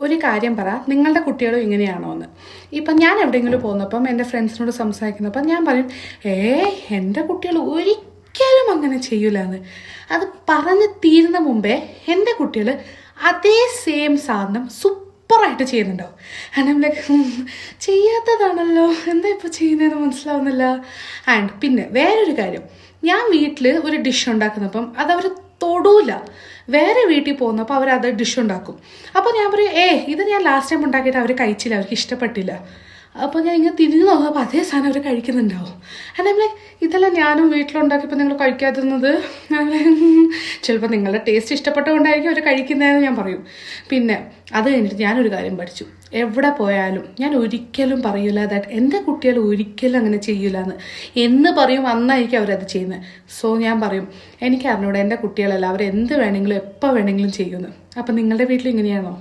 ഒരു കാര്യം പറ, നിങ്ങളുടെ കുട്ടികളും ഇങ്ങനെയാണോ എന്ന്. ഇപ്പം ഞാൻ എവിടെയെങ്കിലും പോകുന്നപ്പം എൻ്റെ ഫ്രണ്ട്സിനോട് സംസാരിക്കുന്നപ്പം ഞാൻ പറയും, എൻ്റെ കുട്ടികൾ ഒരിക്കലും അങ്ങനെ ചെയ്യൂല എന്ന്. അത് പറഞ്ഞ് തീരുന്ന മുമ്പേ എൻ്റെ കുട്ടികൾ അതേ സെയിം സാധനം സൂപ്പറായിട്ട് ചെയ്യുന്നുണ്ടാവും. ആൻഡ് ലൈക്ക് ചെയ്യാത്തതാണല്ലോ, എന്താ ഇപ്പോൾ ചെയ്യുന്നതെന്ന് മനസ്സിലാവുന്നില്ല. ആൻഡ് പിന്നെ വേറൊരു കാര്യം, ഞാൻ വീട്ടിൽ ഒരു ഡിഷ് ഉണ്ടാക്കുന്നപ്പം അതവർ തൊടൂല. വേറെ വീട്ടിൽ പോകുന്നപ്പോൾ അവരത് ഡിഷ് ഉണ്ടാക്കും. അപ്പോൾ ഞാൻ പറയും, ഇത് ഞാൻ ലാസ്റ്റ് ടൈം ഉണ്ടാക്കിയിട്ട് അവർ കഴിച്ചില്ല, അവർക്ക് ഇഷ്ടപ്പെട്ടില്ല. അപ്പോൾ ഞാൻ ഇങ്ങനെ തിരിഞ്ഞു നോക്കുമ്പോൾ അതേ സാധനം അവർ കഴിക്കുന്നുണ്ടാവും. ആൻഡ് ലൈക്ക് ഇതെല്ലാം ഞാനും വീട്ടിലുണ്ടാക്കിയപ്പോൾ നിങ്ങൾ കഴിക്കാതിരുന്നത്. ചിലപ്പോൾ നിങ്ങളുടെ ടേസ്റ്റ് ഇഷ്ടപ്പെട്ടുകൊണ്ടായിരിക്കും അവർ കഴിക്കുന്നതെന്ന് ഞാൻ പറയും. പിന്നെ അത് കഴിഞ്ഞിട്ട് ഞാനൊരു കാര്യം പഠിച്ചു, എവിടെ പോയാലും ഞാൻ ഒരിക്കലും പറയൂല ദാറ്റ് എൻ്റെ കുട്ടികൾ ഒരിക്കലും അങ്ങനെ ചെയ്യൂല എന്ന് പറയും, അന്നായിരിക്കും അവരത് ചെയ്യുന്നത്. സോ ഞാൻ പറയും, എനിക്ക് അറിഞ്ഞൂടെ എൻ്റെ കുട്ടികളല്ല, അവർ എന്ത് വേണമെങ്കിലും എപ്പോൾ വേണമെങ്കിലും ചെയ്യുമെന്ന്. അപ്പം നിങ്ങളുടെ വീട്ടിൽ ഇങ്ങനെയാണോ?